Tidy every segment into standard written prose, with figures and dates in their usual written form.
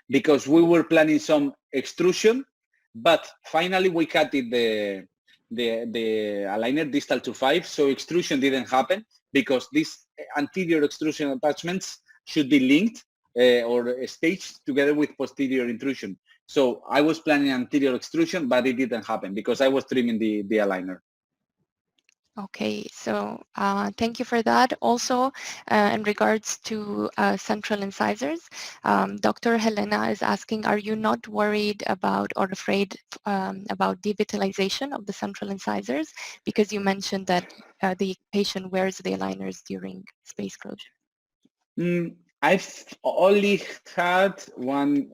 because we were planning some extrusion, but finally we cut it the aligner distal to 5, so extrusion didn't happen because these anterior extrusion attachments should be linked or staged together with posterior intrusion. So I was planning anterior extrusion, but it didn't happen because I was trimming the aligner. Okay, so thank you for that. Also, in regards to central incisors, Dr. Helena is asking, are you not worried about or afraid about devitalization of the central incisors? Because you mentioned that the patient wears the aligners during space closure. I've only had one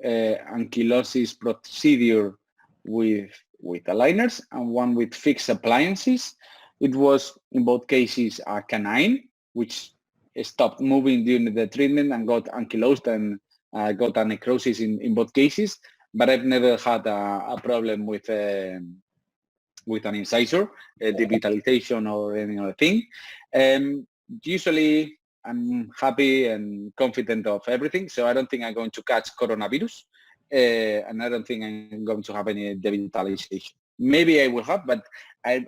ankylosis procedure with aligners and one with fixed appliances. It was in both cases a canine, which stopped moving during the treatment and got ankylosed and got a necrosis in both cases. But I've never had a problem with an incisor, devitalization or any other thing. Usually I'm happy and confident of everything, so I don't think I'm going to catch coronavirus, and I don't think I'm going to have any devitalization. Maybe I will have, but I'm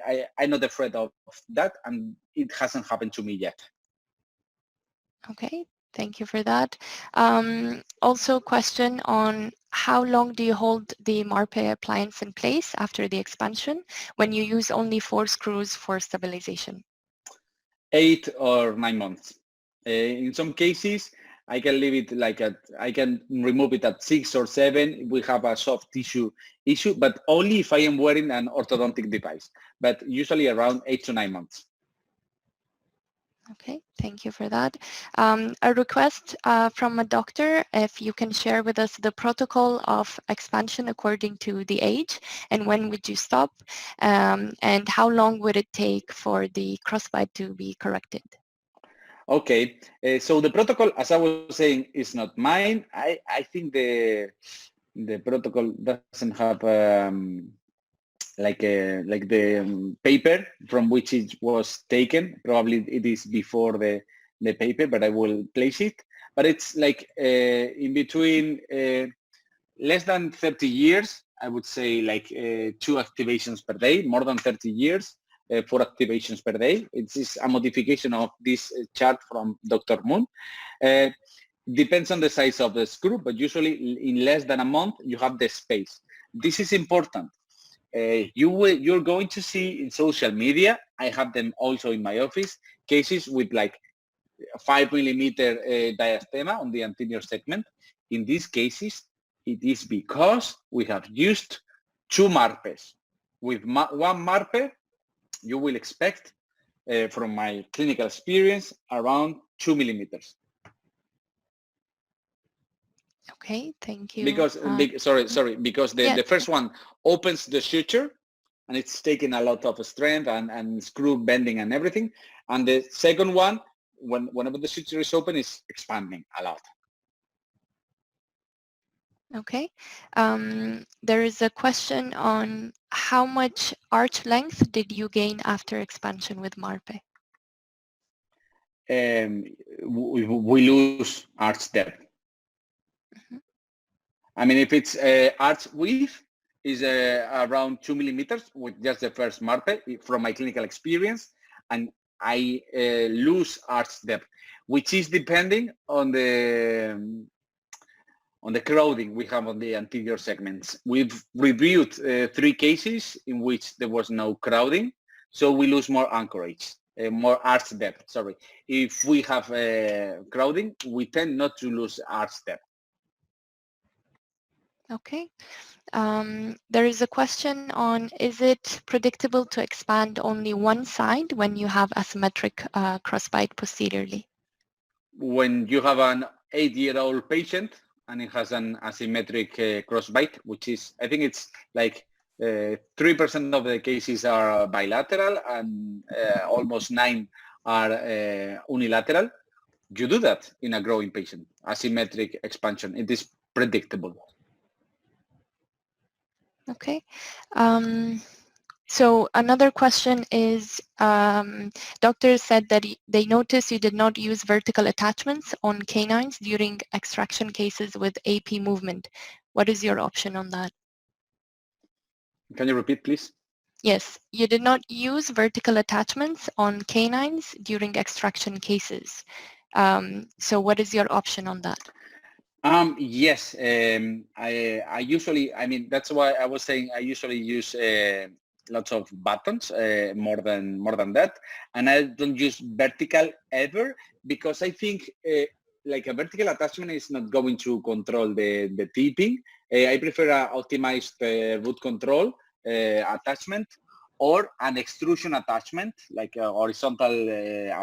not afraid of that, and it hasn't happened to me yet. Okay, thank you for that. Also, question on how long do you hold the MARPE appliance in place after the expansion when you use only 4 screws for stabilization? 8 or 9 months. In some cases, I can leave it I can remove it at 6 or 7 if we have a soft tissue issue, but only if I am wearing an orthodontic device, but usually around 8 to 9 months. Okay, thank you for that. A request from a doctor, if you can share with us the protocol of expansion according to the age, and when would you stop, and how long would it take for the crossbite to be corrected? Okay, so the protocol, as I was saying, is not mine. I think the protocol doesn't have the paper from which it was taken. Probably it is before the paper, but I will place it. But it's in between less than 30 years, I would say 2 activations per day, more than 30 years. 4 activations per day. It is a modification of this chart from Dr. Moon. Depends on the size of the screw, but usually in less than a month, you have the space. This is important. You're going to see in social media, I have them also in my office, cases with 5 millimeter diastema on the anterior segment. In these cases, it is because we have used 2 MARPEs. With one MARPE, you will expect, from my clinical experience, around 2 millimeters. Okay, thank you. Because, because the first one opens the suture, and it's taking a lot of strength and screw bending and everything. And the second one, whenever the suture is open, is expanding a lot. Okay. There is a question on how much arch length did you gain after expansion with MARPE? We lose arch depth. Mm-hmm. I mean, if it's arch width is around 2 millimeters with just the first MARPE from my clinical experience, and I lose arch depth, which is depending on the crowding we have on the anterior segments. We've reviewed 3 cases in which there was no crowding, so we lose more anchorage, more arch depth, sorry. If we have crowding, we tend not to lose arch depth. Okay. There is a question on, is it predictable to expand only one side when you have asymmetric crossbite posteriorly? When you have an 8-year-old patient, and it has an asymmetric crossbite, which is, I think it's 3% of the cases are bilateral and almost 9 are unilateral. You do that in a growing patient, asymmetric expansion. It is predictable. Okay. So another question is, doctors said that they noticed you did not use vertical attachments on canines during extraction cases with AP movement. What is your option on that? Can you repeat, please? Yes, you did not use vertical attachments on canines during extraction cases. So what is your option on that? Yes, I usually, I mean, that's why I was saying I usually use lots of buttons, more than that, and I don't use vertical ever, because I think like a vertical attachment is not going to control the tipping. I prefer a optimized root control attachment, or an extrusion attachment, like a horizontal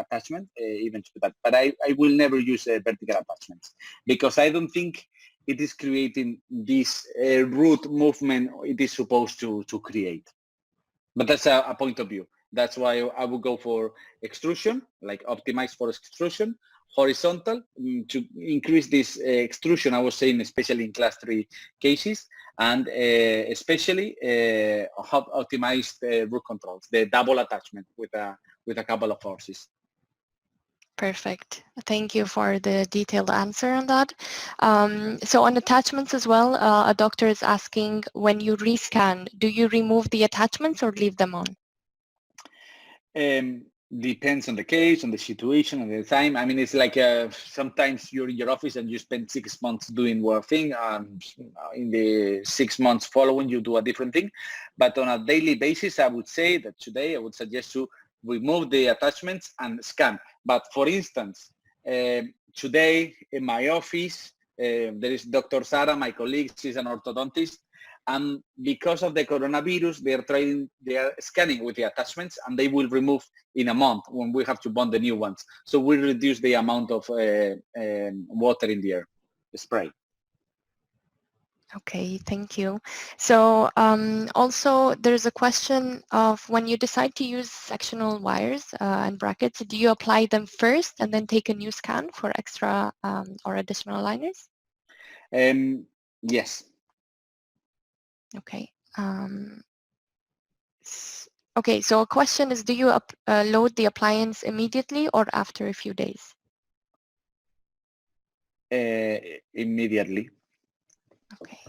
attachment, even to that. But I will never use vertical attachments, because I don't think it is creating this root movement it is supposed to create. But that's a point of view. That's why I would go for extrusion, like optimized for extrusion, horizontal to increase this extrusion. I was saying, especially in class 3 cases, and especially have optimized root controls, the double attachment with a couple of forces. Perfect. Thank you for the detailed answer on that. So on attachments as well, a doctor is asking, when you rescan, do you remove the attachments or leave them on? Depends on the case, on the situation, on the time. I mean, it's like sometimes you're in your office and you spend 6 months doing one thing, and in the 6 months following you do a different thing. But on a daily basis, I would say that today I would suggest to remove the attachments and scan. But for instance, today in my office, there is Dr. Sara, my colleague. She's an orthodontist. And because of the coronavirus, they are scanning with the attachments, and they will remove in a month when we have to bond the new ones. So we reduce the amount of water in the air, spray. Okay, thank you. So also there's a question of, when you decide to use sectional wires and brackets, do you apply them first and then take a new scan for extra or additional aligners? Yes. Okay. Okay, so a question is, do you load the appliance immediately or after a few days? Immediately. Okay.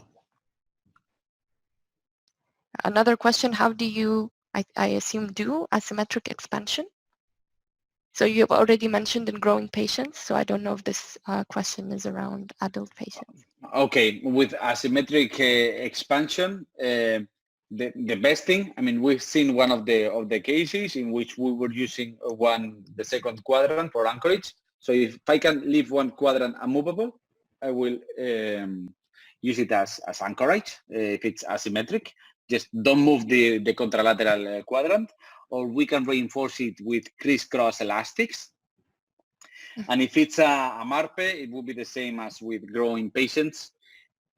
Another question, how do you, I assume, do asymmetric expansion? So you've already mentioned in growing patients, so I don't know if this question is around adult patients. Okay, with asymmetric expansion, the best thing, I mean, we've seen one of the cases in which we were using the second quadrant for anchorage. So if I can leave one quadrant unmovable, I will use it as anchorage if it's asymmetric. Just don't move the contralateral quadrant, or we can reinforce it with crisscross elastics. And if it's a MARPE, it will be the same as with growing patients.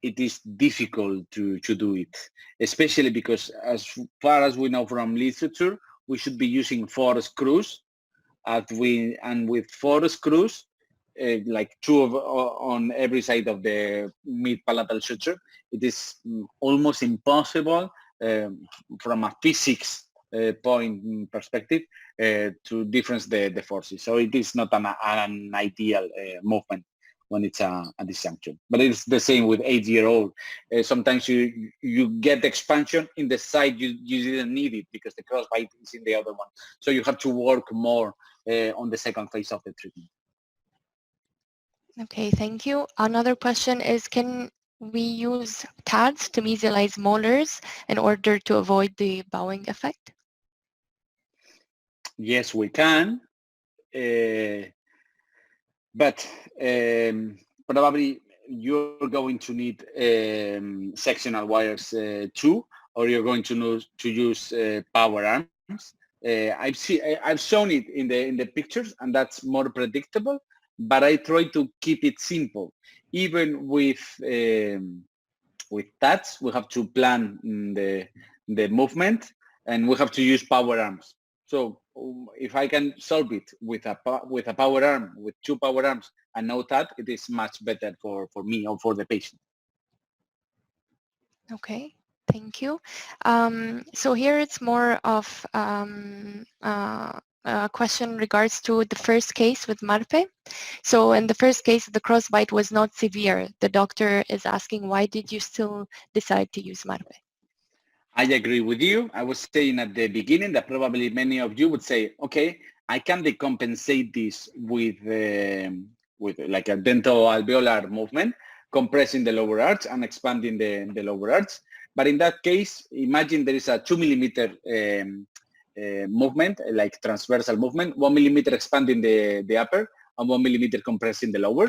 It is difficult to do it, especially because as far as we know from literature, we should be using 4 screws. And with 4 screws, like 2 on every side of the mid-palatal suture, it is almost impossible from a physics point perspective to difference the forces. So it is not an ideal movement when it's a disjunction. But it's the same with 8-year-old. Sometimes you get expansion in the side you didn't need it because the crossbite is in the other one. So you have to work more on the second phase of the treatment. Okay, thank you. Another question is, can we use TADs to mesialize molars in order to avoid the bowing effect? Yes, we can. But probably you're going to need sectional wires too, or you're going to use power arms. I've shown it in the pictures, and that's more predictable. But I try to keep it simple. Even with TADs, we have to plan the movement, and we have to use power arms. So if I can solve it with a power arm, with 2 power arms and no TAD, it is much better for me or for the patient. Okay. Thank you. So here it's more of a question in regards to the first case with Marpe. So in the first case, the crossbite was not severe. The doctor is asking, why did you still decide to use Marpe? I agree with you. I was saying at the beginning that probably many of you would say, okay, I can decompensate this with like a dental alveolar movement, compressing the lower arch and expanding the lower arch. But in that case, imagine there is a 2 millimeter movement, like transversal movement, 1 millimeter expanding the upper and 1 millimeter compressing the lower.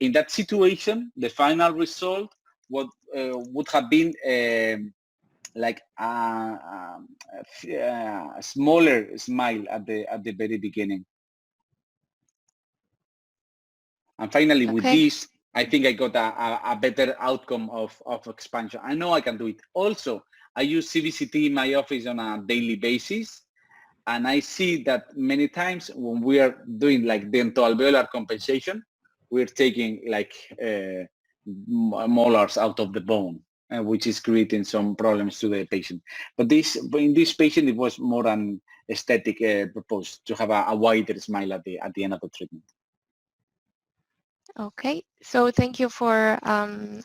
In that situation, the final result would have been like a smaller smile at the very beginning. And finally, with this, I think I got a better outcome of expansion. I know I can do it. Also, I use CBCT in my office on a daily basis. And I see that many times when we are doing like dental alveolar compensation, we're taking like molars out of the bone, which is creating some problems to the patient. But in this patient, it was more an aesthetic purpose to have a wider smile at the end of the treatment. Okay, so thank you for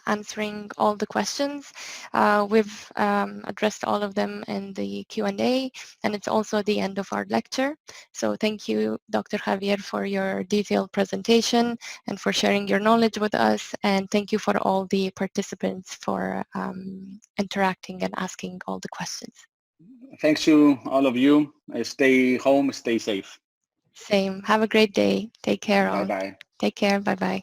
answering all the questions. We've addressed all of them in the Q&A, and it's also the end of our lecture. So thank you, Dr. Javier, for your detailed presentation and for sharing your knowledge with us. And thank you for all the participants for interacting and asking all the questions. Thanks to all of you. Stay home, stay safe. Same. Have a great day. Take care. Bye-bye. Take care. Bye-bye.